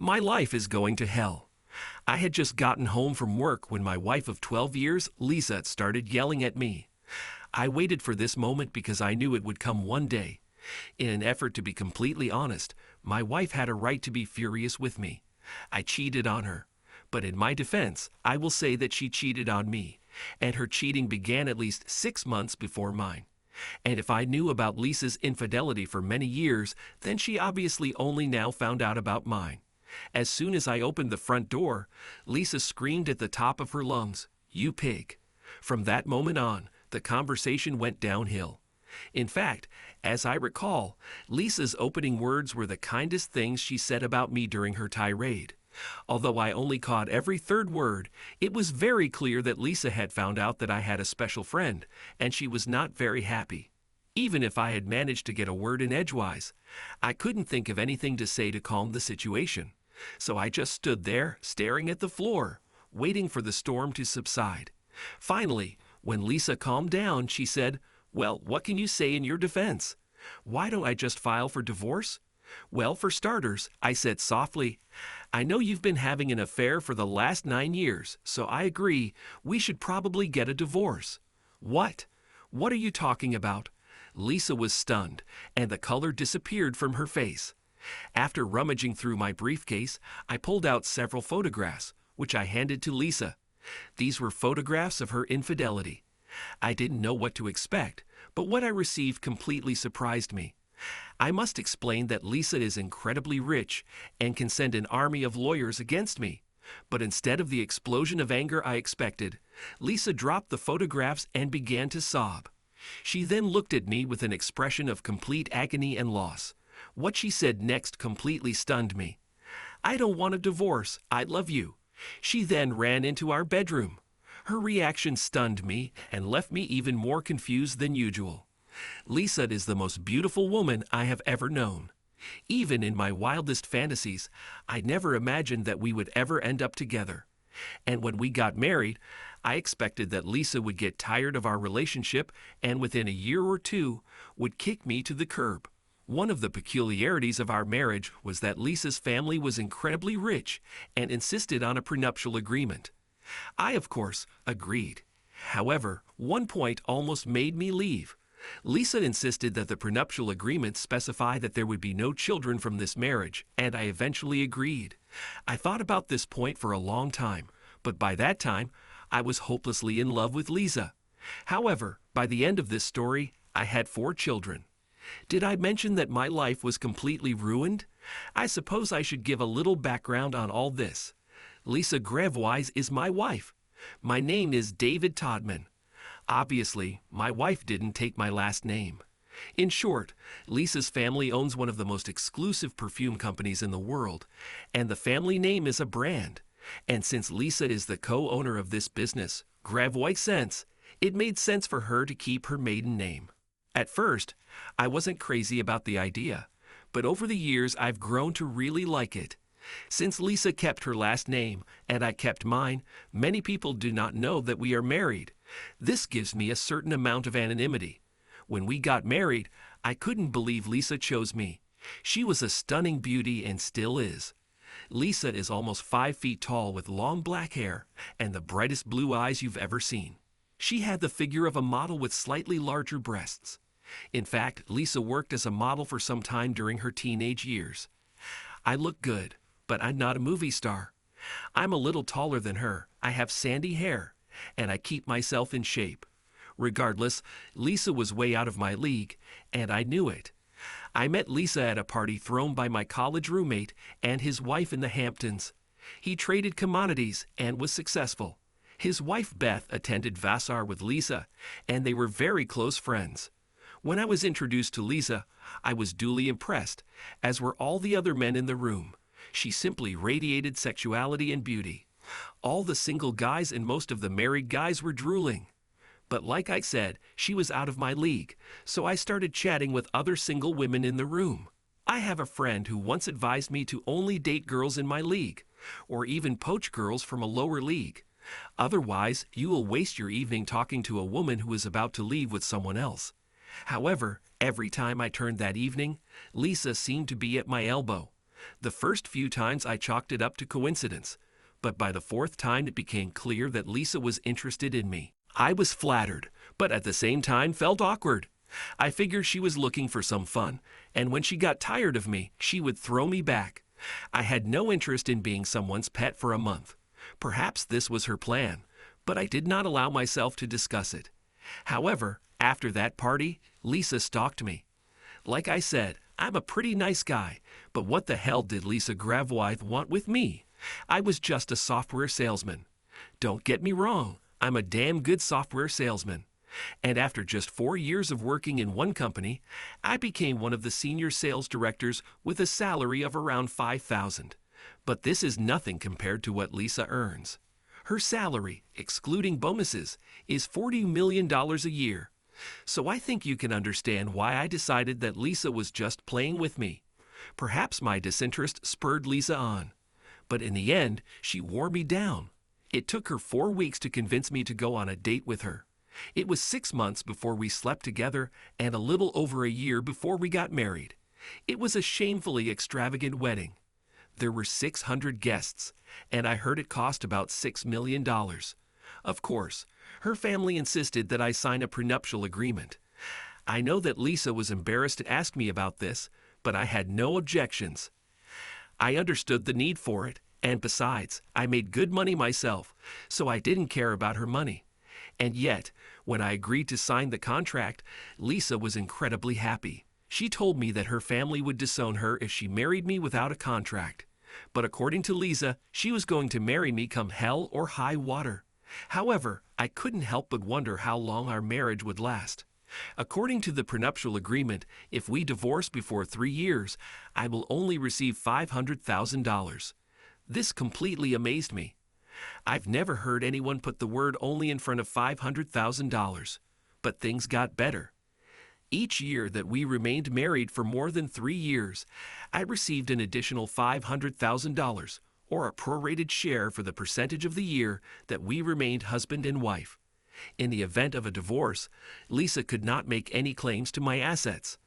My life is going to hell. I had just gotten home from work when my wife of 12 years, Lisa, started yelling at me. I waited for this moment because I knew it would come one day. In an effort to be completely honest, my wife had a right to be furious with me. I cheated on her. But in my defense, I will say that she cheated on me, and her cheating began at least 6 months before mine. And if I knew about Lisa's infidelity for many years, then she obviously only now found out about mine. As soon as I opened the front door, Lisa screamed at the top of her lungs, "You pig." From that moment on, the conversation went downhill. In fact, as I recall, Lisa's opening words were the kindest things she said about me during her tirade. Although I only caught every third word, it was very clear that Lisa had found out that I had a special friend, and she was not very happy. Even if I had managed to get a word in edgewise, I couldn't think of anything to say to calm the situation. So I just stood there, staring at the floor, waiting for the storm to subside. Finally, when Lisa calmed down, she said, "Well, what can you say in your defense? Why don't I just file for divorce?" "Well, for starters," I said softly, "I know you've been having an affair for the last 9 years, so I agree we should probably get a divorce." "What? What are you talking about?" Lisa was stunned, and the color disappeared from her face. After rummaging through my briefcase, I pulled out several photographs, which I handed to Lisa. These were photographs of her infidelity. I didn't know what to expect, but what I received completely surprised me. I must explain that Lisa is incredibly rich and can send an army of lawyers against me. But instead of the explosion of anger I expected, Lisa dropped the photographs and began to sob. She then looked at me with an expression of complete agony and loss. What she said next completely stunned me. "I don't want a divorce. I love you." She then ran into our bedroom. Her reaction stunned me and left me even more confused than usual. Lisa is the most beautiful woman I have ever known. Even in my wildest fantasies, I never imagined that we would ever end up together. And when we got married, I expected that Lisa would get tired of our relationship and within a year or two would kick me to the curb. One of the peculiarities of our marriage was that Lisa's family was incredibly rich and insisted on a prenuptial agreement. I, of course, agreed. However, one point almost made me leave. Lisa insisted that the prenuptial agreement specify that there would be no children from this marriage, and I eventually agreed. I thought about this point for a long time, but by that time, I was hopelessly in love with Lisa. However, by the end of this story, I had 4 children. Did I mention that my life was completely ruined? I suppose I should give a little background on all this. Lisa Grevewise is my wife. My name is David Todman. Obviously, my wife didn't take my last name. In short, Lisa's family owns one of the most exclusive perfume companies in the world, and the family name is a brand. And since Lisa is the co-owner of this business, Grevewise, it made sense for her to keep her maiden name. At first, I wasn't crazy about the idea, but over the years I've grown to really like it. Since Lisa kept her last name and I kept mine, many people do not know that we are married. This gives me a certain amount of anonymity. When we got married, I couldn't believe Lisa chose me. She was a stunning beauty and still is. Lisa is almost 5 feet tall with long black hair and the brightest blue eyes you've ever seen. She had the figure of a model with slightly larger breasts. In fact, Lisa worked as a model for some time during her teenage years. I look good, but I'm not a movie star. I'm a little taller than her, I have sandy hair, and I keep myself in shape. Regardless, Lisa was way out of my league, and I knew it. I met Lisa at a party thrown by my college roommate and his wife in the Hamptons. He traded commodities and was successful. His wife Beth attended Vassar with Lisa, and they were very close friends. When I was introduced to Lisa, I was duly impressed, as were all the other men in the room. She simply radiated sexuality and beauty. All the single guys and most of the married guys were drooling. But like I said, she was out of my league, so I started chatting with other single women in the room. I have a friend who once advised me to only date girls in my league, or even poach girls from a lower league. Otherwise, you will waste your evening talking to a woman who is about to leave with someone else. However, every time I turned that evening, Lisa seemed to be at my elbow. The first few times I chalked it up to coincidence, but by the fourth time it became clear that Lisa was interested in me. I was flattered, but at the same time felt awkward. I figured she was looking for some fun, and when she got tired of me, she would throw me back. I had no interest in being someone's pet for a month. Perhaps this was her plan, but I did not allow myself to discuss it. However, after that party, Lisa stalked me. Like I said, I'm a pretty nice guy, but what the hell did Lisa Gravois want with me? I was just a software salesman. Don't get me wrong, I'm a damn good software salesman. And after just 4 years of working in one company, I became one of the senior sales directors with a salary of around $5,000. But this is nothing compared to what Lisa earns. Her salary, excluding bonuses, is $40 million a year. So I think you can understand why I decided that Lisa was just playing with me. Perhaps my disinterest spurred Lisa on. But in the end, she wore me down. It took her 4 weeks to convince me to go on a date with her. It was 6 months before we slept together and a little over a year before we got married. It was a shamefully extravagant wedding. There were 600 guests, and I heard it cost about $6 million. Of course, her family insisted that I sign a prenuptial agreement. I know that Lisa was embarrassed to ask me about this, but I had no objections. I understood the need for it, and besides, I made good money myself, so I didn't care about her money. And yet, when I agreed to sign the contract, Lisa was incredibly happy. She told me that her family would disown her if she married me without a contract. But according to Lisa, she was going to marry me come hell or high water. However, I couldn't help but wonder how long our marriage would last. According to the prenuptial agreement, if we divorce before 3 years, I will only receive $500,000. This completely amazed me. I've never heard anyone put the word only in front of $500,000. But things got better. Each year that we remained married for more than 3 years, I received an additional $500,000, or a prorated share for the percentage of the year that we remained husband and wife. In the event of a divorce, Lisa could not make any claims to my assets.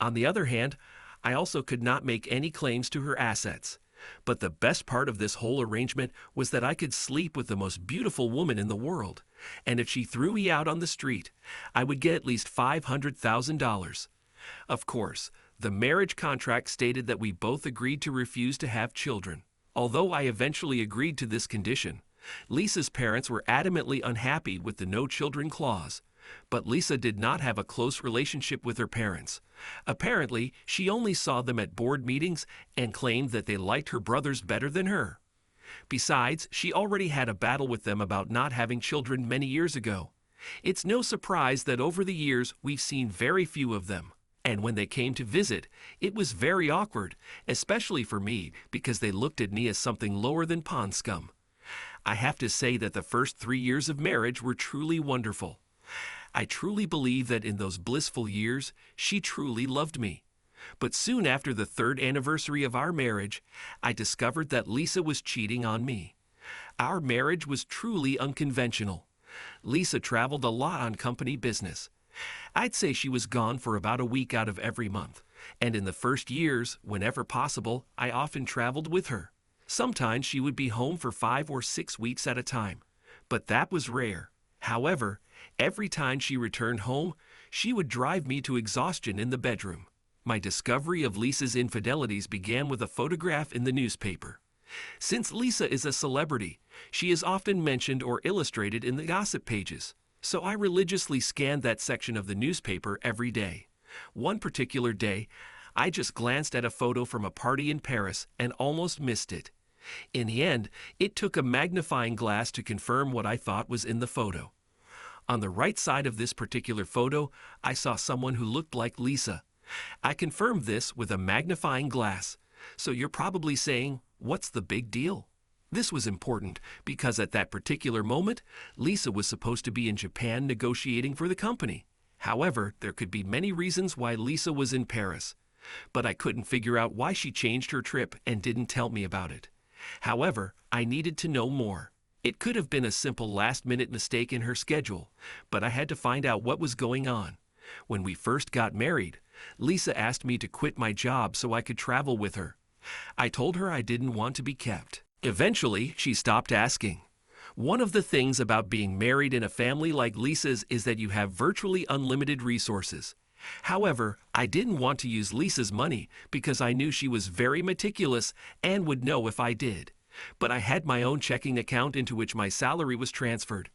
On the other hand, I also could not make any claims to her assets. But the best part of this whole arrangement was that I could sleep with the most beautiful woman in the world, and if she threw me out on the street, I would get at least $500,000. Of course, the marriage contract stated that we both agreed to refuse to have children. Although I eventually agreed to this condition, Lisa's parents were adamantly unhappy with the no children clause. But Lisa did not have a close relationship with her parents. Apparently, she only saw them at board meetings and claimed that they liked her brothers better than her. Besides, she already had a battle with them about not having children many years ago. It's no surprise that over the years we've seen very few of them. And when they came to visit, it was very awkward, especially for me because they looked at me as something lower than pond scum. I have to say that the first 3 years of marriage were truly wonderful. I truly believe that in those blissful years, she truly loved me. But soon after the 3rd anniversary of our marriage, I discovered that Lisa was cheating on me. Our marriage was truly unconventional. Lisa traveled a lot on company business. I'd say she was gone for about a week out of every month, and in the first years, whenever possible, I often traveled with her. Sometimes she would be home for 5 or 6 weeks at a time, but that was rare. However, every time she returned home, she would drive me to exhaustion in the bedroom. My discovery of Lisa's infidelities began with a photograph in the newspaper. Since Lisa is a celebrity, she is often mentioned or illustrated in the gossip pages, so I religiously scanned that section of the newspaper every day. One particular day, I just glanced at a photo from a party in Paris and almost missed it. In the end, it took a magnifying glass to confirm what I thought was in the photo. On the right side of this particular photo, I saw someone who looked like Lisa. I confirmed this with a magnifying glass. So you're probably saying, what's the big deal? This was important because at that particular moment, Lisa was supposed to be in Japan negotiating for the company. However, there could be many reasons why Lisa was in Paris. But I couldn't figure out why she changed her trip and didn't tell me about it. However, I needed to know more. It could have been a simple last-minute mistake in her schedule, but I had to find out what was going on. When we first got married, Lisa asked me to quit my job so I could travel with her. I told her I didn't want to be kept. Eventually, she stopped asking. One of the things about being married in a family like Lisa's is that you have virtually unlimited resources. However, I didn't want to use Lisa's money because I knew she was very meticulous and would know if I did. But I had my own checking account into which my salary was transferred.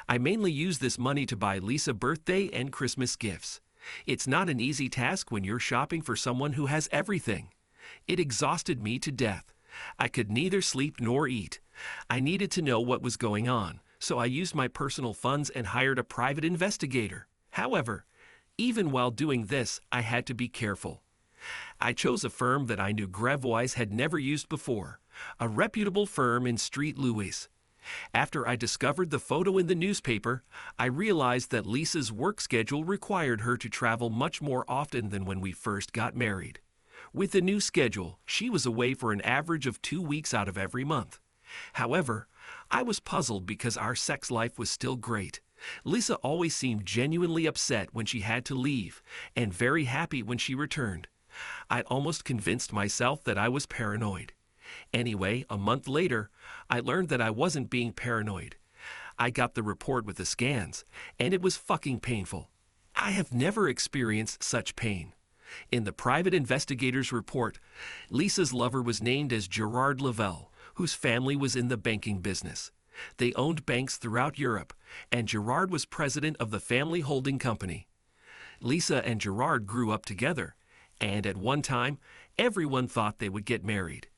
I mainly used this money to buy Lisa birthday and Christmas gifts. It's not an easy task when you're shopping for someone who has everything. It exhausted me to death. I could neither sleep nor eat. I needed to know what was going on, so I used my personal funds and hired a private investigator. However, even while doing this, I had to be careful. I chose a firm that I knew Grevwise had never used before, a reputable firm in Street Louis. After I discovered the photo in the newspaper, I realized that Lisa's work schedule required her to travel much more often than when we first got married. With the new schedule, she was away for an average of 2 weeks out of every month. However, I was puzzled because our sex life was still great. Lisa always seemed genuinely upset when she had to leave, and very happy when she returned. I'd almost convinced myself that I was paranoid. Anyway, a month later, I learned that I wasn't being paranoid. I got the report with the scans, and it was fucking painful. I have never experienced such pain. In the private investigator's report, Lisa's lover was named as Gerard Lavelle, whose family was in the banking business. They owned banks throughout Europe, and Gerard was president of the family holding company. Lisa and Gerard grew up together, and at one time, everyone thought they would get married.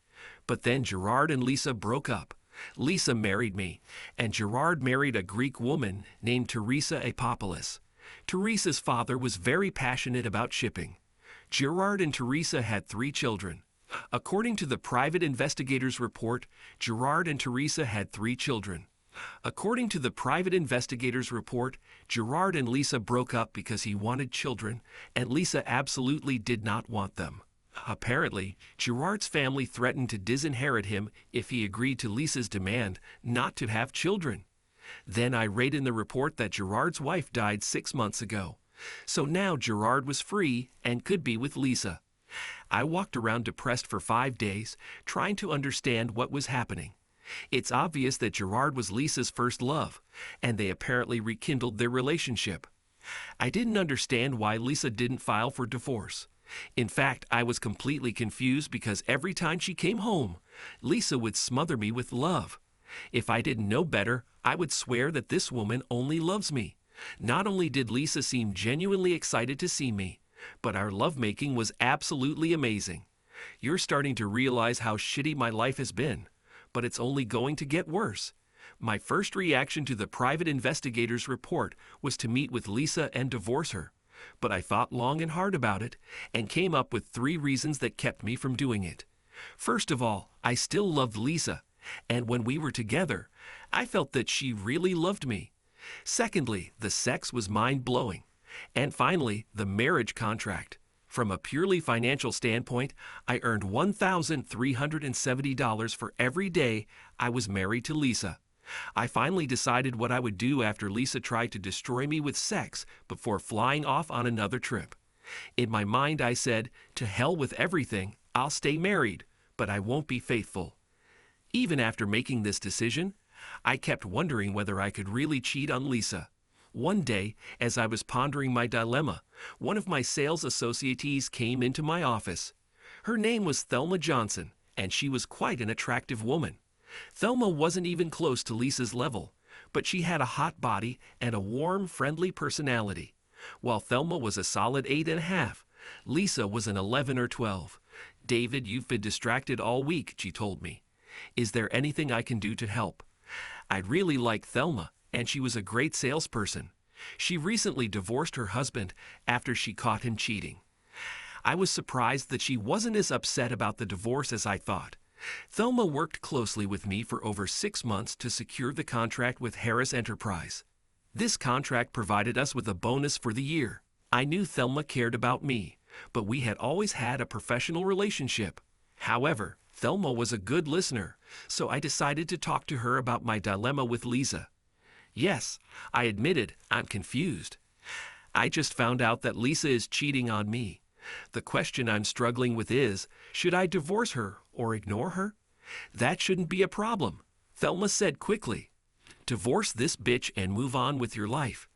But then Gerard and Lisa broke up. Lisa married me, and Gerard married a Greek woman named Teresa Apopoulos. Teresa's father was very passionate about shipping. Gerard and Teresa had 3 children. According to the private investigator's report, Gerard and Teresa had 3 children. According to the private investigator's report, Gerard and Lisa broke up because he wanted children, and Lisa absolutely did not want them. Apparently, Gerard's family threatened to disinherit him if he agreed to Lisa's demand not to have children. Then I read in the report that Gerard's wife died 6 months ago. So now Gerard was free and could be with Lisa. I walked around depressed for 5 days, trying to understand what was happening. It's obvious that Gerard was Lisa's first love, and they apparently rekindled their relationship. I didn't understand why Lisa didn't file for divorce. In fact, I was completely confused because every time she came home, Lisa would smother me with love. If I didn't know better, I would swear that this woman only loves me. Not only did Lisa seem genuinely excited to see me, but our lovemaking was absolutely amazing. You're starting to realize how shitty my life has been, but it's only going to get worse. My first reaction to the private investigator's report was to meet with Lisa and divorce her, but I thought long and hard about it and came up with 3 reasons that kept me from doing it. First of all, I still loved Lisa, and when we were together, I felt that she really loved me. Secondly, the sex was mind-blowing. And finally, the marriage contract. From a purely financial standpoint, I earned $1,370 for every day I was married to Lisa. I finally decided what I would do after Lisa tried to destroy me with sex before flying off on another trip. In my mind, I said, to hell with everything, I'll stay married, but I won't be faithful. Even after making this decision, I kept wondering whether I could really cheat on Lisa. One day, as I was pondering my dilemma, one of my sales associates came into my office. Her name was Thelma Johnson, and she was quite an attractive woman. Thelma wasn't even close to Lisa's level, but she had a hot body and a warm, friendly personality. While Thelma was a solid 8.5, Lisa was an 11 or 12. "David, you've been distracted all week," she told me. "Is there anything I can do to help?" I'd really liked Thelma, and she was a great salesperson. She recently divorced her husband after she caught him cheating. I was surprised that she wasn't as upset about the divorce as I thought. Thelma worked closely with me for over 6 months to secure the contract with Harris Enterprise. This contract provided us with a bonus for the year. I knew Thelma cared about me, but we had always had a professional relationship. However, Thelma was a good listener, so I decided to talk to her about my dilemma with Lisa. Yes, I admitted I'm confused. I just found out that Lisa is cheating on me. The question I'm struggling with is, should I divorce her or ignore her? That shouldn't be a problem, Thelma said quickly. Divorce this bitch and move on with your life.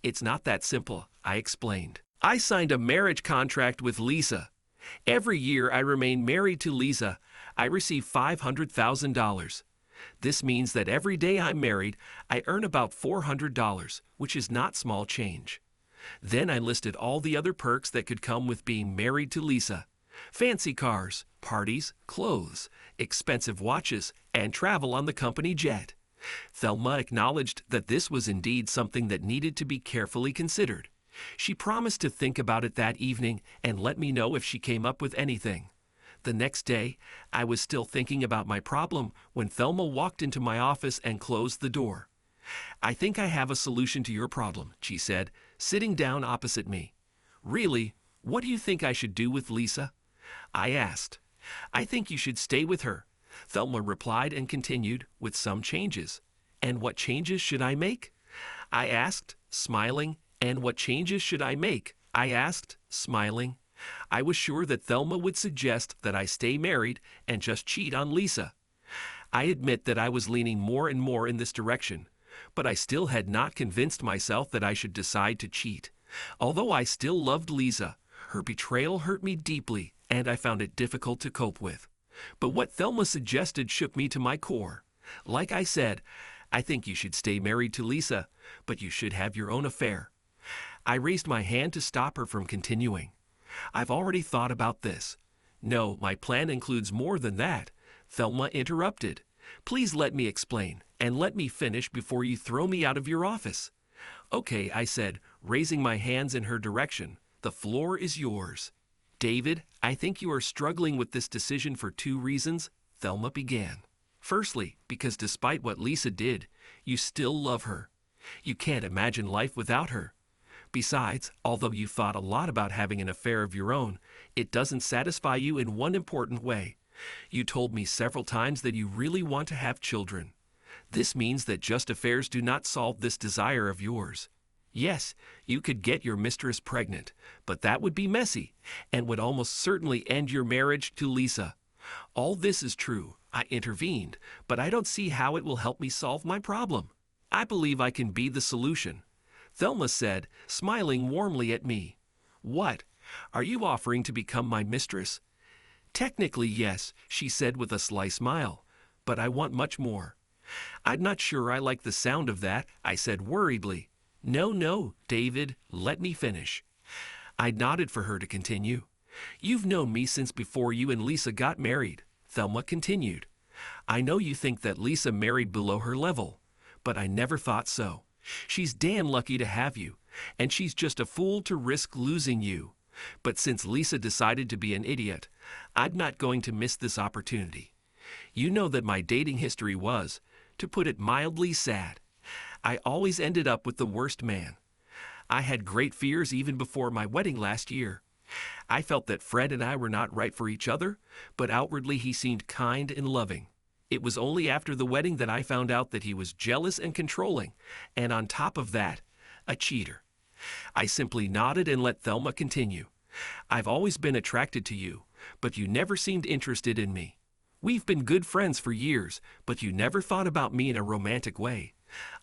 It's not that simple, I explained. I signed a marriage contract with Lisa. Every year I remain married to Lisa, I receive $500,000. This means that every day I'm married, I earn about $400, which is not small change. Then I listed all the other perks that could come with being married to Lisa. Fancy cars, parties, clothes, expensive watches, and travel on the company jet. Thelma acknowledged that this was indeed something that needed to be carefully considered. She promised to think about it that evening and let me know if she came up with anything. The next day, I was still thinking about my problem when Thelma walked into my office and closed the door. I think I have a solution to your problem, she said, sitting down opposite me. Really, what do you think I should do with Lisa? I asked. I think you should stay with her, Thelma replied and continued, with some changes. And what changes should I make? I asked, smiling. And what changes should I make? I asked, smiling. I was sure that Thelma would suggest that I stay married and just cheat on Lisa. I admit that I was leaning more and more in this direction, but I still had not convinced myself that I should decide to cheat. Although I still loved Lisa, her betrayal hurt me deeply, and I found it difficult to cope with. But what Thelma suggested shook me to my core. Like I said, I think you should stay married to Lisa, but you should have your own affair. I raised my hand to stop her from continuing. I've already thought about this. No, my plan includes more than that, Thelma interrupted. Please let me explain, and let me finish before you throw me out of your office. Okay, I said, raising my hands in her direction. The floor is yours. David, I think you are struggling with this decision for 2 reasons, Thelma began. Firstly, because despite what Lisa did, you still love her. You can't imagine life without her. Besides, although you thought a lot about having an affair of your own, it doesn't satisfy you in one important way. You told me several times that you really want to have children. This means that just affairs do not solve this desire of yours. Yes, you could get your mistress pregnant, but that would be messy and would almost certainly end your marriage to Lisa. All this is true, I intervened, but I don't see how it will help me solve my problem. I believe I can be the solution, Thelma said, smiling warmly at me. What? Are you offering to become my mistress? Technically, yes, she said with a sly smile, but I want much more. I'm not sure I like the sound of that, I said worriedly. No, David, let me finish. I nodded for her to continue. You've known me since before you and Lisa got married, Thelma continued. I know you think that Lisa married below her level, but I never thought so. She's damn lucky to have you, and she's just a fool to risk losing you. But since Lisa decided to be an idiot, I'm not going to miss this opportunity. You know that my dating history was, to put it mildly, sad. I always ended up with the worst man. I had great fears even before my wedding last year. I felt that Fred and I were not right for each other, but outwardly he seemed kind and loving. It was only after the wedding that I found out that he was jealous and controlling, and on top of that, a cheater. I simply nodded and let Thelma continue. I've always been attracted to you, but you never seemed interested in me. We've been good friends for years, but you never thought about me in a romantic way.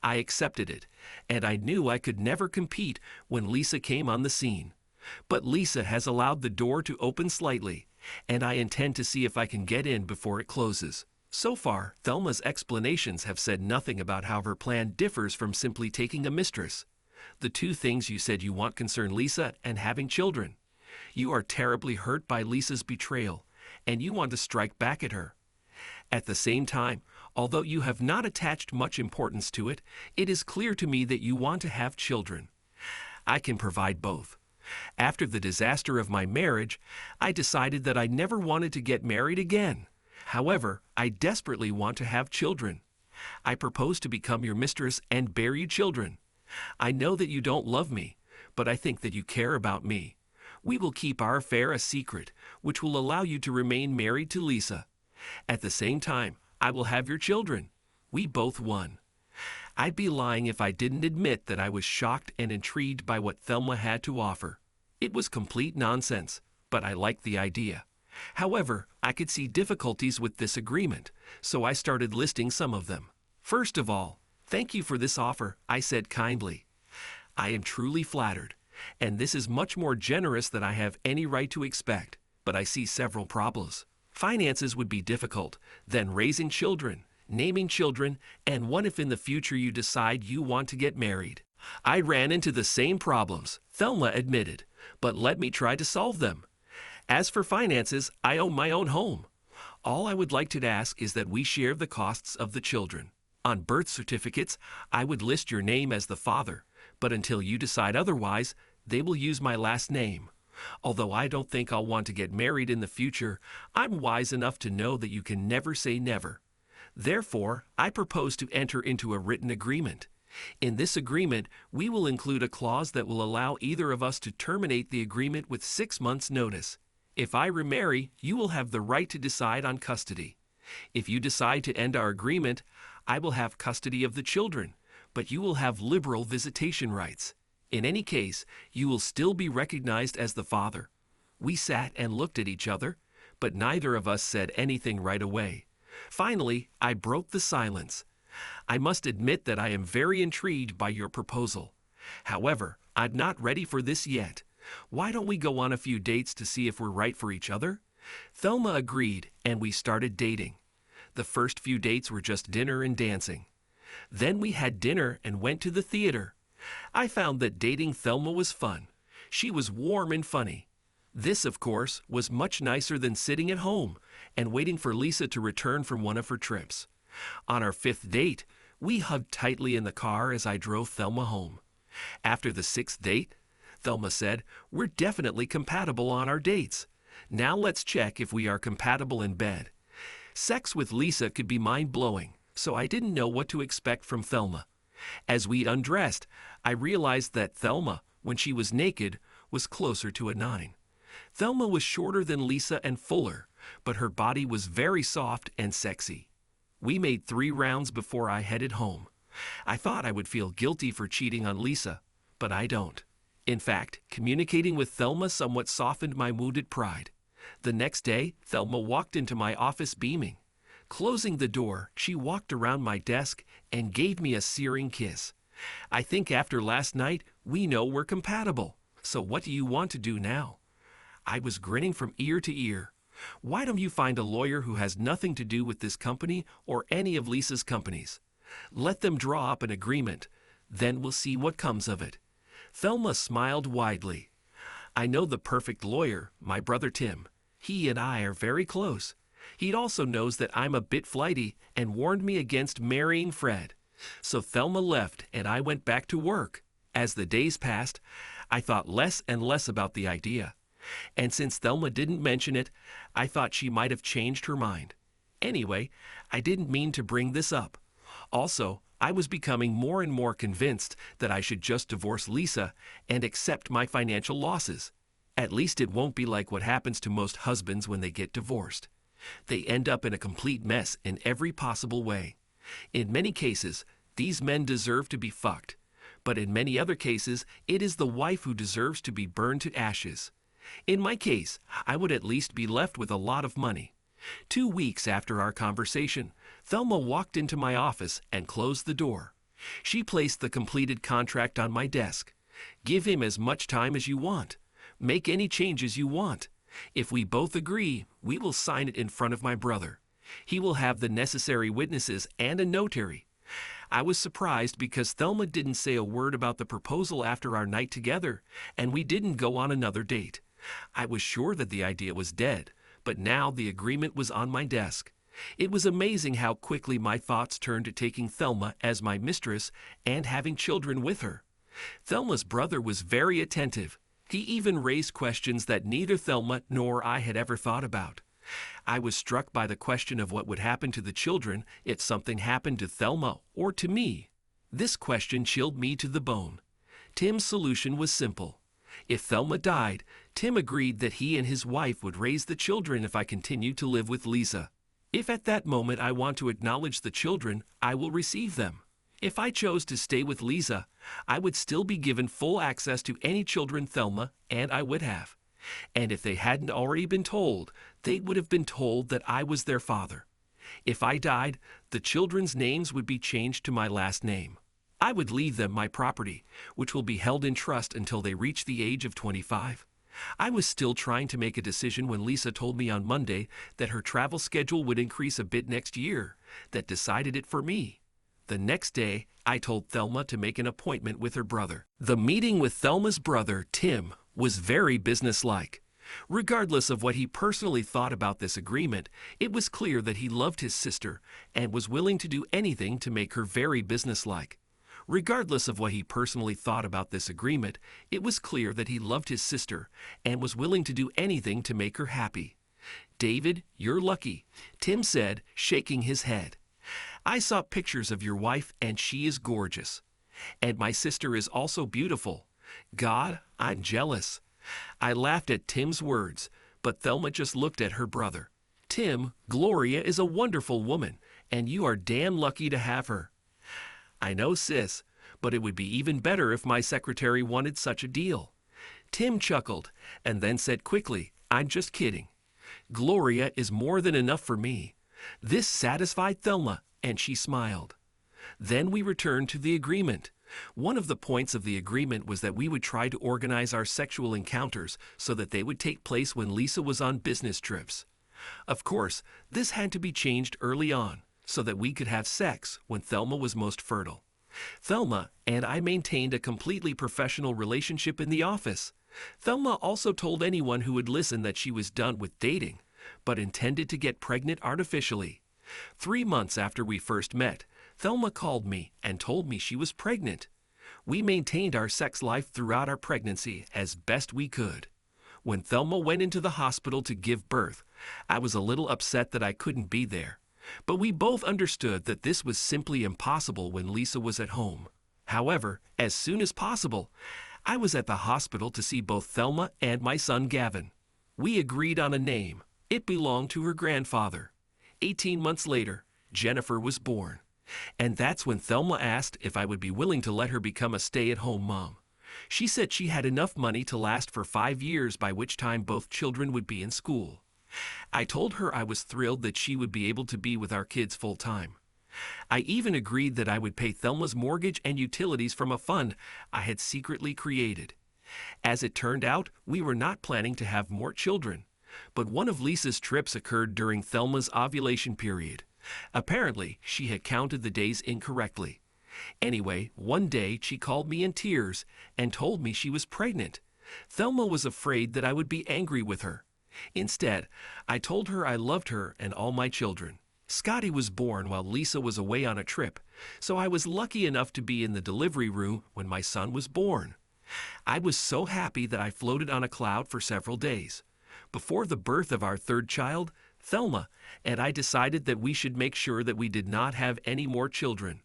I accepted it, and I knew I could never compete when Lisa came on the scene. But Lisa has allowed the door to open slightly, and I intend to see if I can get in before it closes. So far, Thelma's explanations have said nothing about how her plan differs from simply taking a mistress. The 2 things you said you want concern Lisa and having children. You are terribly hurt by Lisa's betrayal, and you want to strike back at her. At the same time, although you have not attached much importance to it, it is clear to me that you want to have children. I can provide both. After the disaster of my marriage, I decided that I never wanted to get married again. However, I desperately want to have children. I propose to become your mistress and bear you children. I know that you don't love me, but I think that you care about me. We will keep our affair a secret, which will allow you to remain married to Lisa. At the same time, I will have your children. We both won. I'd be lying if I didn't admit that I was shocked and intrigued by what Thelma had to offer. It was complete nonsense, but I liked the idea. However, I could see difficulties with this agreement, so I started listing some of them. First of all, "Thank you for this offer," I said kindly. "I am truly flattered, and this is much more generous than I have any right to expect, but I see several problems. Finances would be difficult, then raising children, naming children, and what if in the future you decide you want to get married?" I ran into the same problems, Thelma admitted, but let me try to solve them. As for finances, I own my own home. All I would like to ask is that we share the costs of the children. On birth certificates, I would list your name as the father, but until you decide otherwise, they will use my last name. Although I don't think I'll want to get married in the future, I'm wise enough to know that you can never say never. Therefore, I propose to enter into a written agreement. In this agreement, we will include a clause that will allow either of us to terminate the agreement with 6 months' notice. If I remarry, you will have the right to decide on custody. If you decide to end our agreement, I will have custody of the children, but you will have liberal visitation rights. In any case, you will still be recognized as the father. We sat and looked at each other, but neither of us said anything right away. Finally, I broke the silence. "I must admit that I am very intrigued by your proposal. However, I'm not ready for this yet. Why don't we go on a few dates to see if we're right for each other?" Thelma agreed, and we started dating. The first few dates were just dinner and dancing. Then we had dinner and went to the theater. I found that dating Thelma was fun. She was warm and funny. This, of course, was much nicer than sitting at home and waiting for Lisa to return from one of her trips. On our 5th date, we hugged tightly in the car as I drove Thelma home. After the 6th date, Thelma said, "We're definitely compatible on our dates. Now let's check if we are compatible in bed." Sex with Lisa could be mind-blowing, so I didn't know what to expect from Thelma. As we undressed, I realized that Thelma, when she was naked, was closer to a 9. Thelma was shorter than Lisa and fuller, but her body was very soft and sexy. We made 3 rounds before I headed home. I thought I would feel guilty for cheating on Lisa, but I don't. In fact, communicating with Thelma somewhat softened my wounded pride. The next day, Thelma walked into my office beaming. Closing the door, she walked around my desk and gave me a searing kiss. "I think after last night, we know we're compatible. So what do you want to do now?" I was grinning from ear to ear. "Why don't you find a lawyer who has nothing to do with this company or any of Lisa's companies? Let them draw up an agreement. Then we'll see what comes of it." Thelma smiled widely. "I know the perfect lawyer, my brother Tim. He and I are very close. He also knows that I'm a bit flighty and warned me against marrying Fred." So Thelma left and I went back to work. As the days passed, I thought less and less about the idea. And since Thelma didn't mention it, I thought she might have changed her mind. Anyway, I didn't mean to bring this up. Also, I was becoming more and more convinced that I should just divorce Lisa and accept my financial losses. At least it won't be like what happens to most husbands when they get divorced. They end up in a complete mess in every possible way. In many cases, these men deserve to be fucked. But in many other cases, it is the wife who deserves to be burned to ashes. In my case, I would at least be left with a lot of money. 2 weeks after our conversation, Thelma walked into my office and closed the door. She placed the completed contract on my desk. "Give him as much time as you want. Make any changes you want. If we both agree, we will sign it in front of my brother. He will have the necessary witnesses and a notary." I was surprised because Thelma didn't say a word about the proposal after our night together, and we didn't go on another date. I was sure that the idea was dead, but now the agreement was on my desk. It was amazing how quickly my thoughts turned to taking Thelma as my mistress and having children with her. Thelma's brother was very attentive. He even raised questions that neither Thelma nor I had ever thought about. I was struck by the question of what would happen to the children if something happened to Thelma or to me. This question chilled me to the bone. Tim's solution was simple. If Thelma died, Tim agreed that he and his wife would raise the children if I continued to live with Lisa. If at that moment I want to acknowledge the children, I will receive them. If I chose to stay with Lisa, I would still be given full access to any children Thelma and I would have. And if they hadn't already been told, they would have been told that I was their father. If I died, the children's names would be changed to my last name. I would leave them my property, which will be held in trust until they reach the age of 25. I was still trying to make a decision when Lisa told me on Monday that her travel schedule would increase a bit next year. That decided it for me. The next day, I told Thelma to make an appointment with her brother. The meeting with Thelma's brother, Tim, was very businesslike. Regardless of what he personally thought about this agreement, it was clear that he loved his sister and was willing to do anything to make her very businesslike. Regardless of what he personally thought about this agreement, it was clear that he loved his sister and was willing to do anything to make her happy. "David, you're lucky," Tim said, shaking his head. "I saw pictures of your wife and she is gorgeous. And my sister is also beautiful. God, I'm jealous." I laughed at Tim's words, but Thelma just looked at her brother. "Tim, Gloria is a wonderful woman, and you are damn lucky to have her." "I know, sis, but it would be even better if my secretary wanted such a deal." Tim chuckled and then said quickly, "I'm just kidding. Gloria is more than enough for me." This satisfied Thelma, and she smiled. Then we returned to the agreement. One of the points of the agreement was that we would try to organize our sexual encounters so that they would take place when Lisa was on business trips. Of course, this had to be changed early on so that we could have sex when Thelma was most fertile. Thelma and I maintained a completely professional relationship in the office. Thelma also told anyone who would listen that she was done with dating, but intended to get pregnant artificially. 3 months after we first met, Thelma called me and told me she was pregnant. We maintained our sex life throughout our pregnancy as best we could. When Thelma went into the hospital to give birth, I was a little upset that I couldn't be there. But we both understood that this was simply impossible when Lisa was at home. However, as soon as possible, I was at the hospital to see both Thelma and my son Gavin. We agreed on a name. It belonged to her grandfather. 18 months later, Jennifer was born. And that's when Thelma asked if I would be willing to let her become a stay-at-home mom. She said she had enough money to last for 5 years, by which time both children would be in school. I told her I was thrilled that she would be able to be with our kids full-time. I even agreed that I would pay Thelma's mortgage and utilities from a fund I had secretly created. As it turned out, we were not planning to have more children. But one of Lisa's trips occurred during Thelma's ovulation period. Apparently, she had counted the days incorrectly. Anyway, one day she called me in tears and told me she was pregnant. Thelma was afraid that I would be angry with her. Instead, I told her I loved her and all my children. Scotty was born while Lisa was away on a trip, so I was lucky enough to be in the delivery room when my son was born. I was so happy that I floated on a cloud for several days. Before the birth of our third child, Thelma and I decided that we should make sure that we did not have any more children.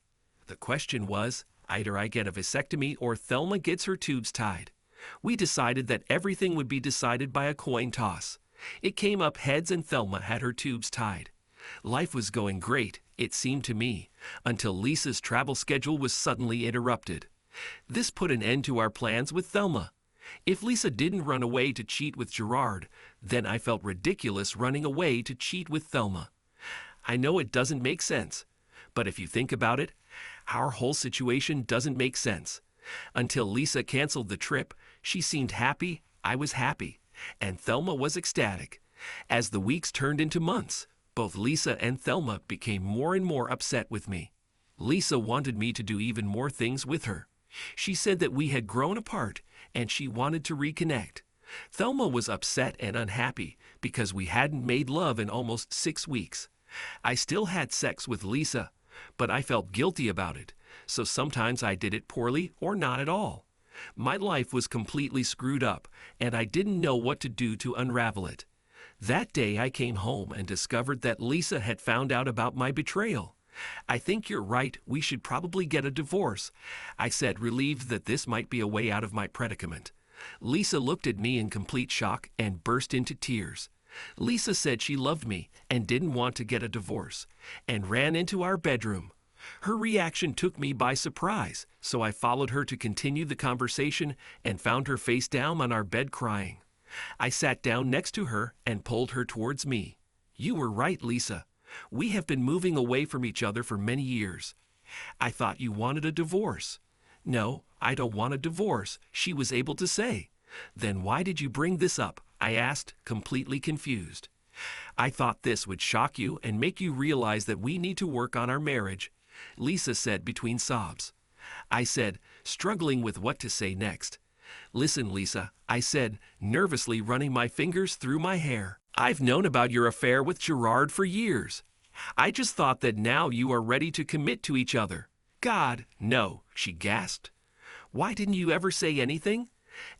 The question was, either I get a vasectomy or Thelma gets her tubes tied. We decided that everything would be decided by a coin toss. It came up heads and Thelma had her tubes tied. Life was going great, it seemed to me, until Lisa's travel schedule was suddenly interrupted. This put an end to our plans with Thelma. If Lisa didn't run away to cheat with Gerard, then I felt ridiculous running away to cheat with Thelma. I know it doesn't make sense, but if you think about it, our whole situation doesn't make sense. Until Lisa canceled the trip, she seemed happy, I was happy, and Thelma was ecstatic. As the weeks turned into months, both Lisa and Thelma became more and more upset with me. Lisa wanted me to do even more things with her. She said that we had grown apart and she wanted to reconnect. Thelma was upset and unhappy because we hadn't made love in almost 6 weeks. I still had sex with Lisa, but I felt guilty about it, so sometimes I did it poorly or not at all. My life was completely screwed up, and I didn't know what to do to unravel it. That day I came home and discovered that Lisa had found out about my betrayal. "I think you're right, we should probably get a divorce," I said, relieved that this might be a way out of my predicament. Lisa looked at me in complete shock and burst into tears. Lisa said she loved me and didn't want to get a divorce, and ran into our bedroom. Her reaction took me by surprise, so I followed her to continue the conversation and found her face down on our bed crying. I sat down next to her and pulled her towards me. You were right, Lisa. We have been moving away from each other for many years. I thought you wanted a divorce. No, I don't want a divorce, she was able to say. Then why did you bring this up? I asked, completely confused. I thought this would shock you and make you realize that we need to work on our marriage, Lisa said between sobs. I said, struggling with what to say next. Listen, Lisa, I said, nervously running my fingers through my hair. I've known about your affair with Gerard for years. I just thought that now you are ready to commit to each other. God, no, she gasped. Why didn't you ever say anything?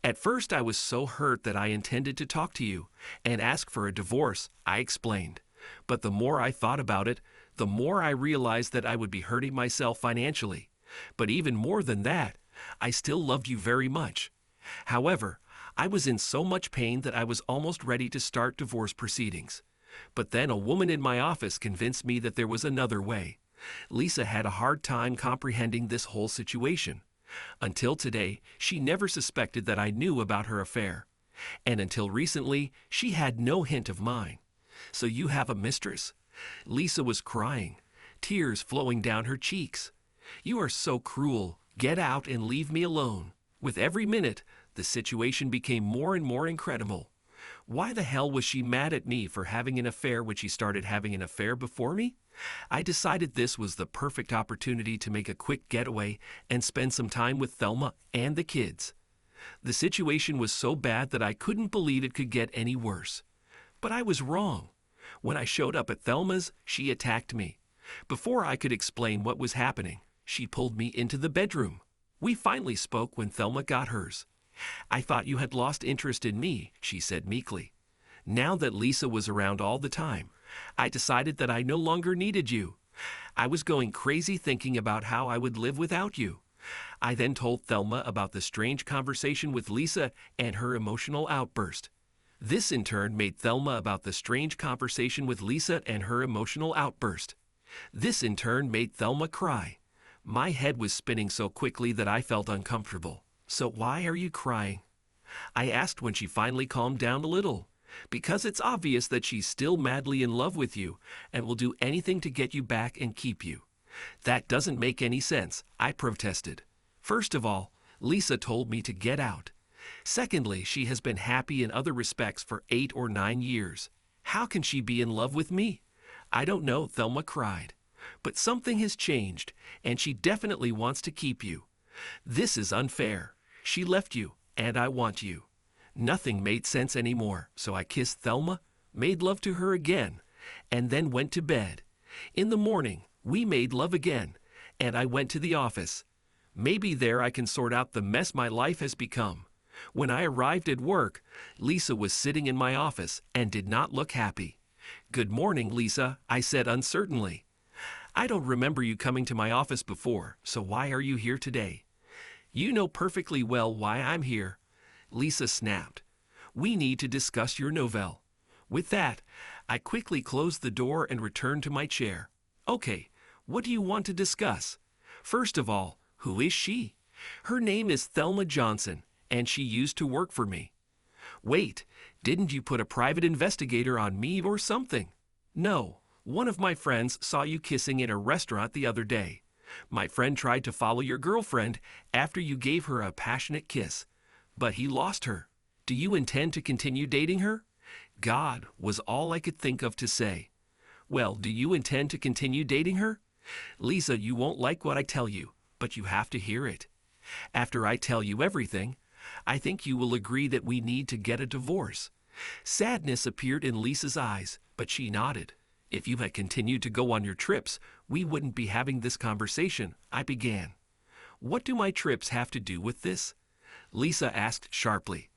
At first I was so hurt that I intended to talk to you and ask for a divorce, I explained. But the more I thought about it, the more I realized that I would be hurting myself financially. But even more than that, I still loved you very much. However, I was in so much pain that I was almost ready to start divorce proceedings. But then a woman in my office convinced me that there was another way. Lisa had a hard time comprehending this whole situation. Until today, she never suspected that I knew about her affair. And until recently, she had no hint of mine. So you have a mistress? Lisa was crying, tears flowing down her cheeks. You are so cruel. Get out and leave me alone. With every minute, the situation became more and more incredible. Why the hell was she mad at me for having an affair when she started having an affair before me? I decided this was the perfect opportunity to make a quick getaway and spend some time with Thelma and the kids. The situation was so bad that I couldn't believe it could get any worse. But I was wrong. When I showed up at Thelma's, she attacked me. Before I could explain what was happening, she pulled me into the bedroom. We finally spoke when Thelma got hers. I thought you had lost interest in me, she said meekly. Now that Lisa was around all the time, I decided that I no longer needed you. I was going crazy thinking about how I would live without you. I then told Thelma about the strange conversation with Lisa and her emotional outburst. This in turn made Thelma about the strange conversation with Lisa and her emotional outburst. This in turn made Thelma cry. My head was spinning so quickly that I felt uncomfortable. So why are you crying? I asked when she finally calmed down a little. Because it's obvious that she's still madly in love with you and will do anything to get you back and keep you. That doesn't make any sense, I protested. First of all, Lisa told me to get out. Secondly, she has been happy in other respects for 8 or 9 years. How can she be in love with me? I don't know, Thelma cried. But something has changed, and she definitely wants to keep you. This is unfair. She left you, and I want you. Nothing made sense anymore, so I kissed Thelma, made love to her again, and then went to bed. In the morning, we made love again, and I went to the office. Maybe there I can sort out the mess my life has become. When I arrived at work, Lisa was sitting in my office and did not look happy. Good morning, Lisa, I said uncertainly. I don't remember you coming to my office before, so why are you here today? You know perfectly well why I'm here. Lisa snapped. We need to discuss your novelle. With that, I quickly closed the door and returned to my chair. Okay, what do you want to discuss? First of all, who is she? Her name is Thelma Johnson, and she used to work for me. Wait, didn't you put a private investigator on me or something? No, one of my friends saw you kissing in a restaurant the other day. My friend tried to follow your girlfriend after you gave her a passionate kiss, but he lost her. Do you intend to continue dating her? God was all I could think of to say. Well, do you intend to continue dating her? Lisa, you won't like what I tell you, but you have to hear it. After I tell you everything, I think you will agree that we need to get a divorce. Sadness appeared in Lisa's eyes, but she nodded. If you had continued to go on your trips, we wouldn't be having this conversation, I began. What do my trips have to do with this? Lisa asked sharply.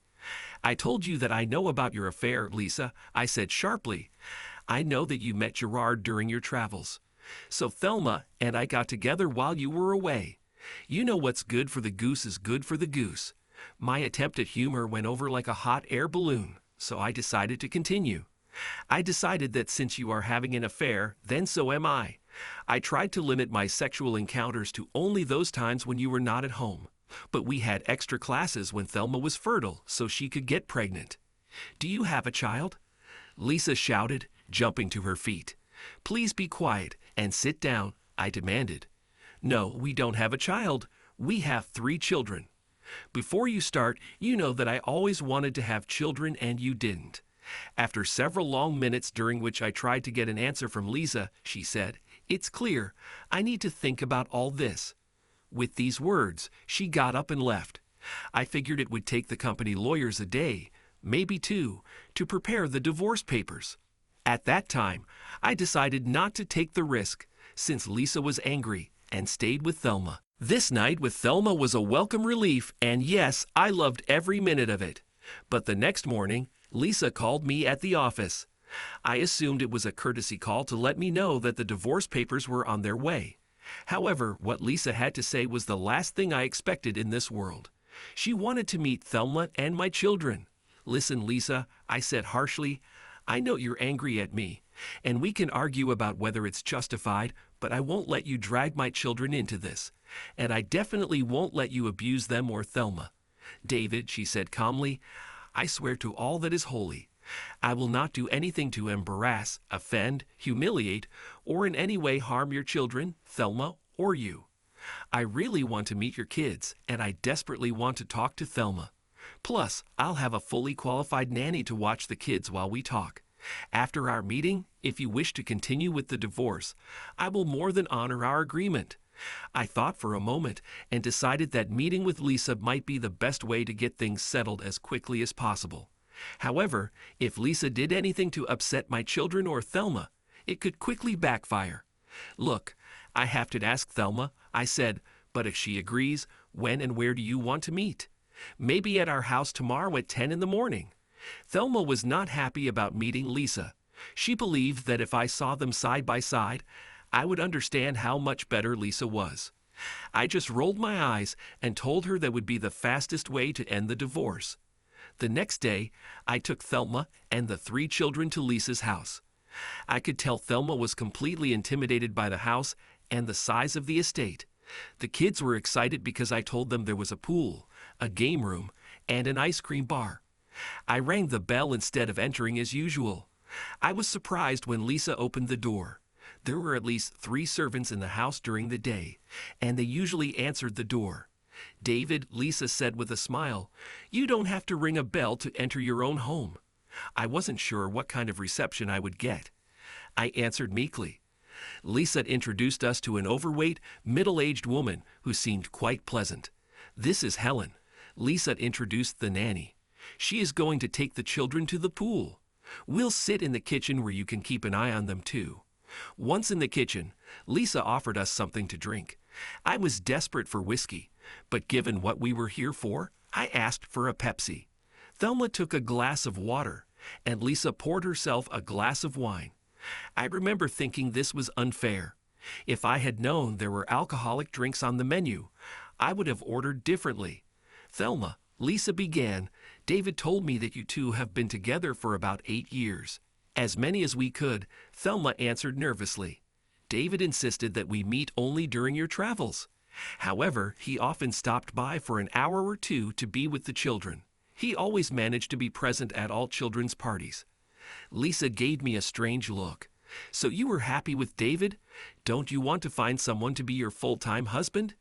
I told you that I know about your affair, Lisa, I said sharply. I know that you met Gerard during your travels. So Thelma and I got together while you were away. You know what's good for the goose is good for the goose. My attempt at humor went over like a hot air balloon, so I decided to continue. I decided that since you are having an affair, then so am I. I tried to limit my sexual encounters to only those times when you were not at home. But we had extra classes when Thelma was fertile so she could get pregnant. Do you have a child? Lisa shouted, jumping to her feet. Please be quiet and sit down, I demanded. No, we don't have a child. We have 3 children. Before you start, you know that I always wanted to have children and you didn't. After several long minutes during which I tried to get an answer from Lisa, she said, It's clear. I need to think about all this. With these words, she got up and left. I figured it would take the company lawyers a day, maybe 2, to prepare the divorce papers. At that time, I decided not to take the risk, since Lisa was angry, and stayed with Thelma. This night with Thelma was a welcome relief, and yes, I loved every minute of it. But the next morning, Lisa called me at the office. I assumed it was a courtesy call to let me know that the divorce papers were on their way. However, what Lisa had to say was the last thing I expected in this world. She wanted to meet Thelma and my children. Listen, Lisa, I said harshly, I know you're angry at me, and we can argue about whether it's justified, but I won't let you drag my children into this, and I definitely won't let you abuse them or Thelma. David, she said calmly, I swear to all that is holy, I will not do anything to embarrass, offend, humiliate, or in any way harm your children, Thelma, or you. I really want to meet your kids, and I desperately want to talk to Thelma. Plus, I'll have a fully qualified nanny to watch the kids while we talk. After our meeting, if you wish to continue with the divorce, I will more than honor our agreement. I thought for a moment and decided that meeting with Lisa might be the best way to get things settled as quickly as possible. However, if Lisa did anything to upset my children or Thelma, it could quickly backfire. Look, I have to ask Thelma, I said, but if she agrees, when and where do you want to meet? Maybe at our house tomorrow at 10 in the morning. Thelma was not happy about meeting Lisa. She believed that if I saw them side by side, I would understand how much better Lisa was. I just rolled my eyes and told her that would be the fastest way to end the divorce. The next day, I took Thelma and the 3 children to Lisa's house. I could tell Thelma was completely intimidated by the house and the size of the estate. The kids were excited because I told them there was a pool, a game room, and an ice cream bar. I rang the bell instead of entering as usual. I was surprised when Lisa opened the door. There were at least 3 servants in the house during the day, and they usually answered the door. David, Lisa said with a smile, You don't have to ring a bell to enter your own home. I wasn't sure what kind of reception I would get. I answered meekly. Lisa introduced us to an overweight, middle-aged woman who seemed quite pleasant. This is Helen. Lisa introduced the nanny. She is going to take the children to the pool. We'll sit in the kitchen where you can keep an eye on them too. Once in the kitchen, Lisa offered us something to drink. I was desperate for whiskey, but given what we were here for, I asked for a Pepsi. Thelma took a glass of water, and Lisa poured herself a glass of wine. I remember thinking this was unfair. If I had known there were alcoholic drinks on the menu, I would have ordered differently. Thelma, Lisa began, David told me that you two have been together for about 8 years. As many as we could, Thelma answered nervously. David insisted that we meet only during your travels. However, he often stopped by for an hour or 2 to be with the children. He always managed to be present at all children's parties. Lisa gave me a strange look. So you were happy with David? Don't you want to find someone to be your full-time husband?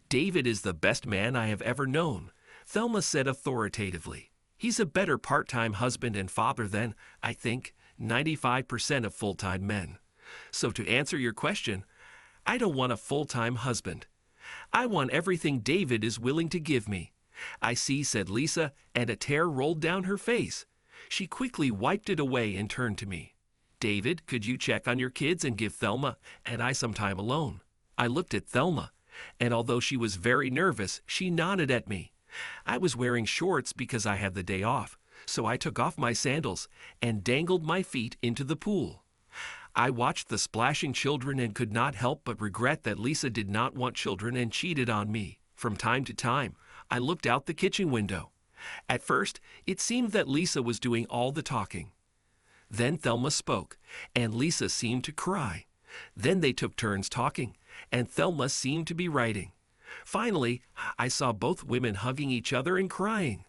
David is the best man I have ever known, Thelma said authoritatively. He's a better part-time husband and father than, I think, 95% of full-time men. So to answer your question, I don't want a full-time husband. I want everything David is willing to give me. I see, said Lisa, and a tear rolled down her face. She quickly wiped it away and turned to me. David, could you check on your kids and give Thelma and I some time alone? I looked at Thelma, and although she was very nervous, she nodded at me. I was wearing shorts because I had the day off, so I took off my sandals and dangled my feet into the pool. I watched the splashing children and could not help but regret that Lisa did not want children and cheated on me. From time to time, I looked out the kitchen window. At first, it seemed that Lisa was doing all the talking. Then Thelma spoke, and Lisa seemed to cry. Then they took turns talking, and Thelma seemed to be writing. Finally, I saw both women hugging each other and crying.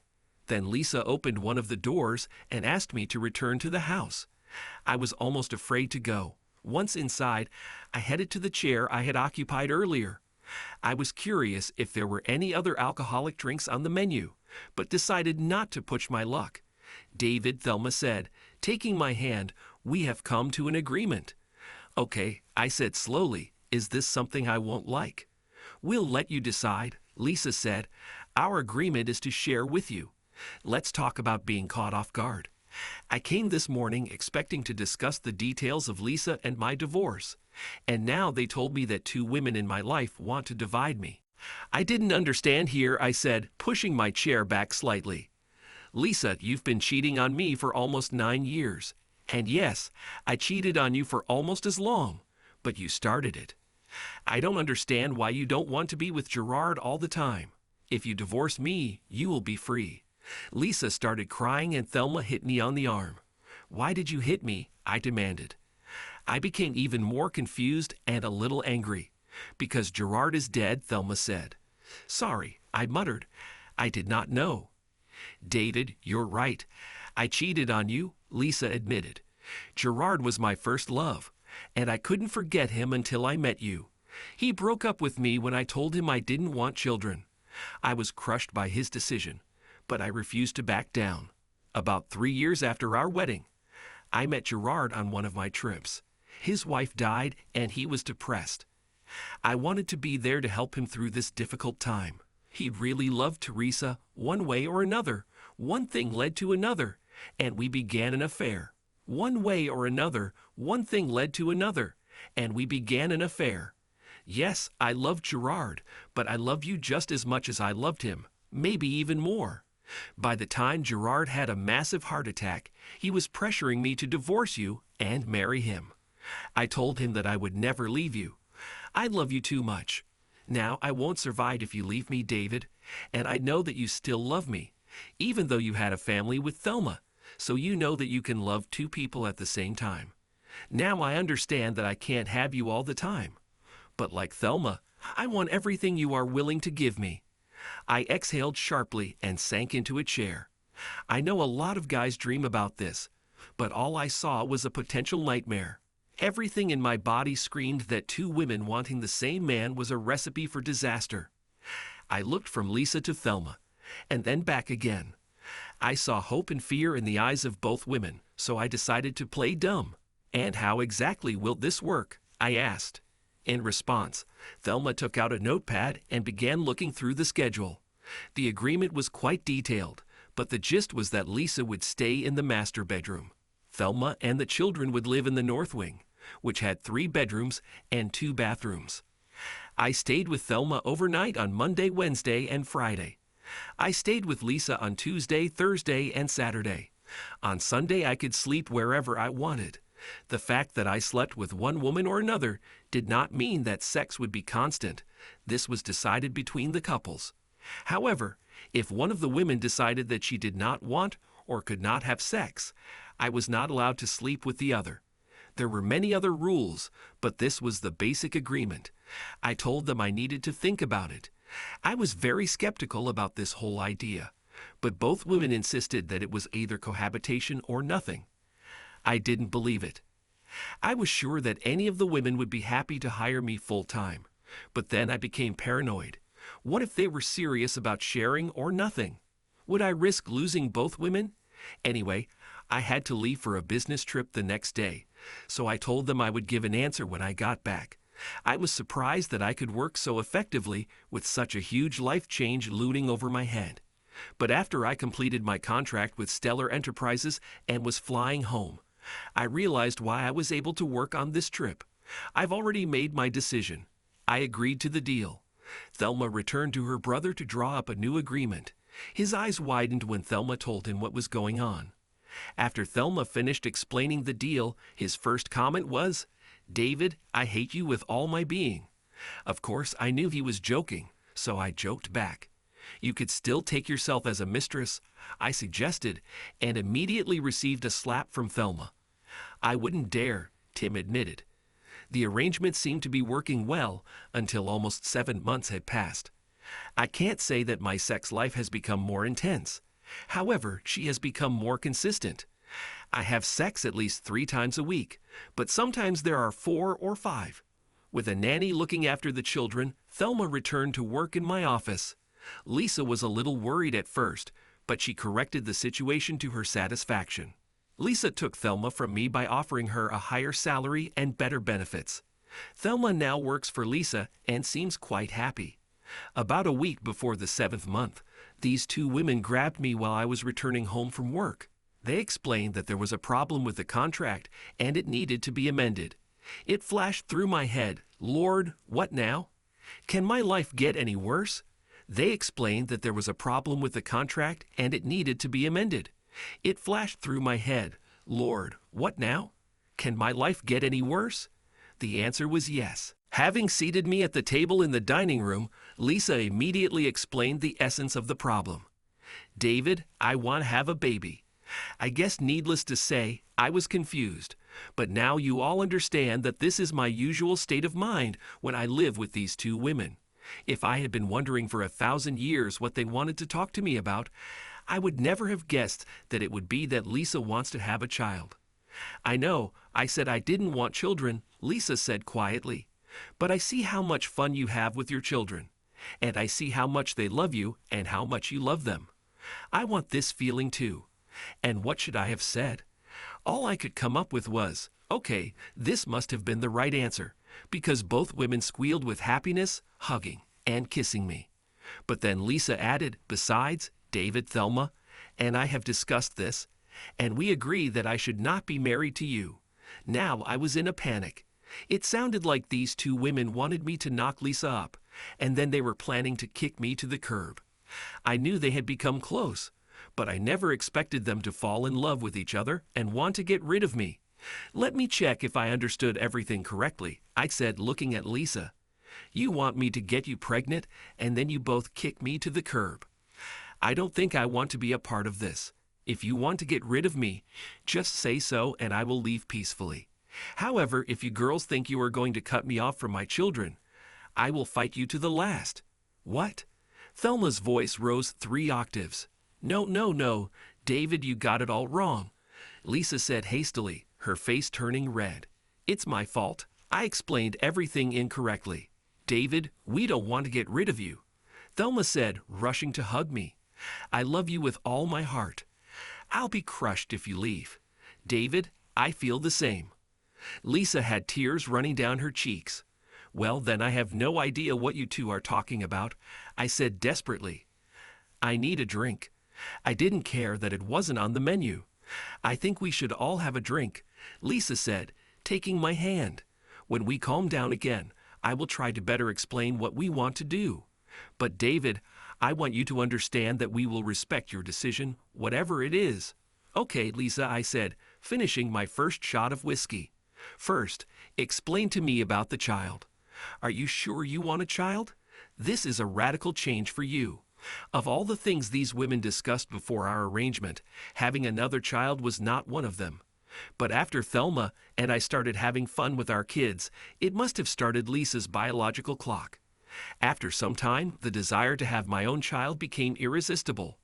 Then Lisa opened one of the doors and asked me to return to the house. I was almost afraid to go. Once inside, I headed to the chair I had occupied earlier. I was curious if there were any other alcoholic drinks on the menu, but decided not to push my luck. David, Thelma said, taking my hand, "We have come to an agreement." "Okay," I said slowly, "is this something I won't like?" "We'll let you decide," Lisa said. "Our agreement is to share with you. Let's talk about being caught off guard." I came this morning expecting to discuss the details of Lisa and my divorce, and now they told me that two women in my life want to divide me. "I didn't understand here," I said, pushing my chair back slightly. "Lisa, you've been cheating on me for almost 9 years. And yes, I cheated on you for almost as long, but you started it. I don't understand why you don't want to be with Gerard all the time. If you divorce me, you will be free." Lisa started crying and Thelma hit me on the arm. "Why did you hit me?" I demanded. I became even more confused and a little angry. "Because Gerard is dead," Thelma said. "Sorry," I muttered. "I did not know." "David, you're right. I cheated on you," Lisa admitted. "Gerard was my first love, and I couldn't forget him until I met you. He broke up with me when I told him I didn't want children. I was crushed by his decision, but I refused to back down. About 3 years after our wedding, I met Gerard on one of my trips. His wife died and he was depressed. I wanted to be there to help him through this difficult time. He really loved Teresa one way or another. One thing led to another, and we began an affair. One way or another, one thing led to another, and we began an affair. Yes, I loved Gerard, but I loved you just as much as I loved him, maybe even more. By the time Gerard had a massive heart attack, he was pressuring me to divorce you and marry him. I told him that I would never leave you. I love you too much. Now I won't survive if you leave me, David, and I know that you still love me, even though you had a family with Thelma, so you know that you can love two people at the same time. Now I understand that I can't have you all the time. But like Thelma, I want everything you are willing to give me." I exhaled sharply and sank into a chair. I know a lot of guys dream about this, but all I saw was a potential nightmare. Everything in my body screamed that two women wanting the same man was a recipe for disaster. I looked from Lisa to Thelma, and then back again. I saw hope and fear in the eyes of both women, so I decided to play dumb. "And how exactly will this work?" I asked. In response, Thelma took out a notepad and began looking through the schedule. The agreement was quite detailed, but the gist was that Lisa would stay in the master bedroom. Thelma and the children would live in the north wing, which had 3 bedrooms and 2 bathrooms. I stayed with Thelma overnight on Monday, Wednesday, and Friday. I stayed with Lisa on Tuesday, Thursday, and Saturday. On Sunday, I could sleep wherever I wanted. The fact that I slept with one woman or another did not mean that sex would be constant. This was decided between the couples. However, if one of the women decided that she did not want or could not have sex, I was not allowed to sleep with the other. There were many other rules, but this was the basic agreement. I told them I needed to think about it. I was very skeptical about this whole idea, but both women insisted that it was either cohabitation or nothing. I didn't believe it. I was sure that any of the women would be happy to hire me full-time, but then I became paranoid. What if they were serious about sharing or nothing? Would I risk losing both women? Anyway, I had to leave for a business trip the next day, so I told them I would give an answer when I got back. I was surprised that I could work so effectively with such a huge life change looming over my head. But after I completed my contract with Stellar Enterprises and was flying home, I realized why I was able to work on this trip. I've already made my decision. I agreed to the deal. Thelma returned to her brother to draw up a new agreement. His eyes widened when Thelma told him what was going on. After Thelma finished explaining the deal, his first comment was, "David, I hate you with all my being." Of course, I knew he was joking, so I joked back. "You could still take yourself as a mistress," I suggested, and immediately received a slap from Thelma. "I wouldn't dare," Tim admitted. The arrangement seemed to be working well until almost 7 months had passed. I can't say that my sex life has become more intense. However, she has become more consistent. I have sex at least 3 times a week, but sometimes there are 4 or 5. With a nanny looking after the children, Thelma returned to work in my office. Lisa was a little worried at first, but she corrected the situation to her satisfaction. Lisa took Thelma from me by offering her a higher salary and better benefits. Thelma now works for Lisa and seems quite happy. About a week before the 7th month, these 2 women grabbed me while I was returning home from work. They explained that there was a problem with the contract and it needed to be amended. It flashed through my head, Lord, what now? Can my life get any worse? They explained that there was a problem with the contract and it needed to be amended. It flashed through my head, Lord, what now? Can my life get any worse? The answer was yes. Having seated me at the table in the dining room, Lisa immediately explained the essence of the problem. David, I want to have a baby. I guess needless to say, I was confused, but now you all understand that this is my usual state of mind when I live with these 2 women. If I had been wondering for 1,000 years what they wanted to talk to me about, I would never have guessed that it would be that Lisa wants to have a child. I know, I said I didn't want children, Lisa said quietly, but I see how much fun you have with your children, and I see how much they love you and how much you love them. I want this feeling too. And what should I have said? All I could come up with was, okay, this must have been the right answer, because both women squealed with happiness, hugging, and kissing me. But then Lisa added, besides, David, Thelma, and I have discussed this, and we agree that I should not be married to you. Now I was in a panic. It sounded like these 2 women wanted me to knock Lisa up, and then they were planning to kick me to the curb. I knew they had become close, but I never expected them to fall in love with each other and want to get rid of me. Let me check if I understood everything correctly, I said, looking at Lisa. You want me to get you pregnant, and then you both kick me to the curb. I don't think I want to be a part of this. If you want to get rid of me, just say so and I will leave peacefully. However, if you girls think you are going to cut me off from my children, I will fight you to the last. What? Thelma's voice rose 3 octaves. No, David, you got it all wrong, Lisa said hastily, her face turning red. It's my fault. I explained everything incorrectly. David, we don't want to get rid of you, Thelma said, rushing to hug me. I love you with all my heart. I'll be crushed if you leave. David, I feel the same. Lisa had tears running down her cheeks. Well, then I have no idea what you 2 are talking about, I said desperately. I need a drink. I didn't care that it wasn't on the menu. I think we should all have a drink, Lisa said, taking my hand. When we calm down again, I will try to better explain what we want to do. But David, I want you to understand that we will respect your decision, whatever it is. Okay, Lisa, I said, finishing my first shot of whiskey. First, explain to me about the child. Are you sure you want a child? This is a radical change for you. Of all the things these women discussed before our arrangement, having another child was not one of them. But after Thelma and I started having fun with our kids, it must have started Lisa's biological clock. After some time, the desire to have my own child became irresistible.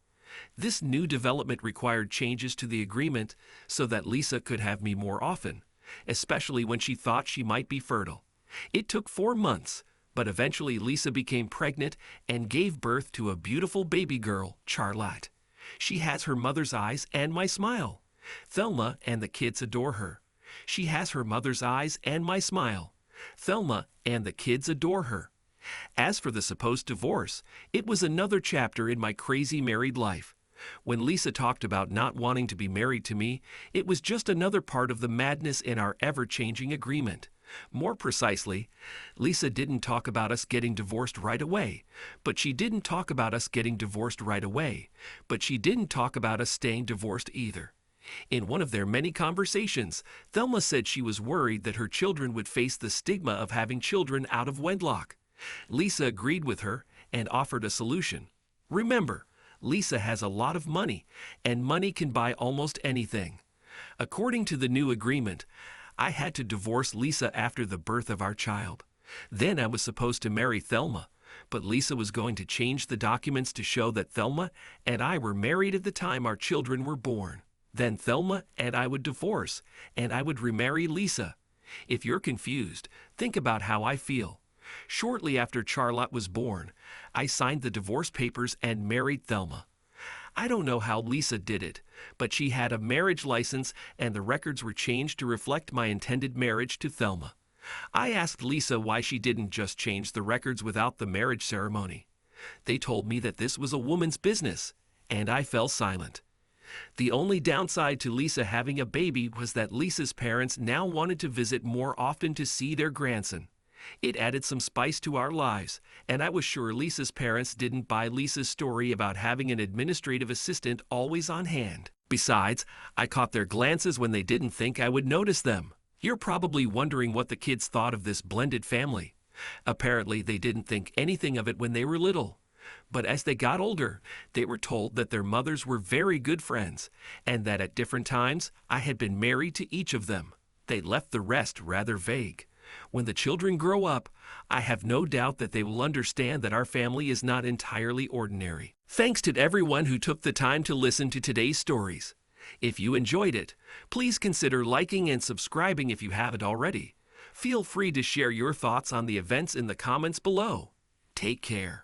This new development required changes to the agreement so that Lisa could have me more often, especially when she thought she might be fertile. It took 4 months, but eventually Lisa became pregnant and gave birth to a beautiful baby girl, Charlotte. She has her mother's eyes and my smile. Thelma and the kids adore her. She has her mother's eyes and my smile. Thelma and the kids adore her. As for the supposed divorce, it was another chapter in my crazy married life. When Lisa talked about not wanting to be married to me, it was just another part of the madness in our ever-changing agreement. More precisely, Lisa didn't talk about us getting divorced right away, but she didn't talk about us getting divorced right away, but she didn't talk about us staying divorced either. In one of their many conversations, Thelma said she was worried that her children would face the stigma of having children out of wedlock. Lisa agreed with her and offered a solution. Remember, Lisa has a lot of money, and money can buy almost anything. According to the new agreement, I had to divorce Lisa after the birth of our child. Then I was supposed to marry Thelma, but Lisa was going to change the documents to show that Thelma and I were married at the time our children were born. Then Thelma and I would divorce, and I would remarry Lisa. If you're confused, think about how I feel. Shortly after Charlotte was born, I signed the divorce papers and married Thelma. I don't know how Lisa did it, but she had a marriage license and the records were changed to reflect my intended marriage to Thelma. I asked Lisa why she didn't just change the records without the marriage ceremony. They told me that this was a woman's business, and I fell silent. The only downside to Lisa having a baby was that Lisa's parents now wanted to visit more often to see their grandson. It added some spice to our lives, and I was sure Lisa's parents didn't buy Lisa's story about having an administrative assistant always on hand. Besides, I caught their glances when they didn't think I would notice them. You're probably wondering what the kids thought of this blended family. Apparently, they didn't think anything of it when they were little. But as they got older, they were told that their mothers were very good friends, and that at different times I had been married to each of them. They left the rest rather vague. When the children grow up, I have no doubt that they will understand that our family is not entirely ordinary. Thanks to everyone who took the time to listen to today's stories. If you enjoyed it, please consider liking and subscribing if you haven't already. Feel free to share your thoughts on the events in the comments below. Take care.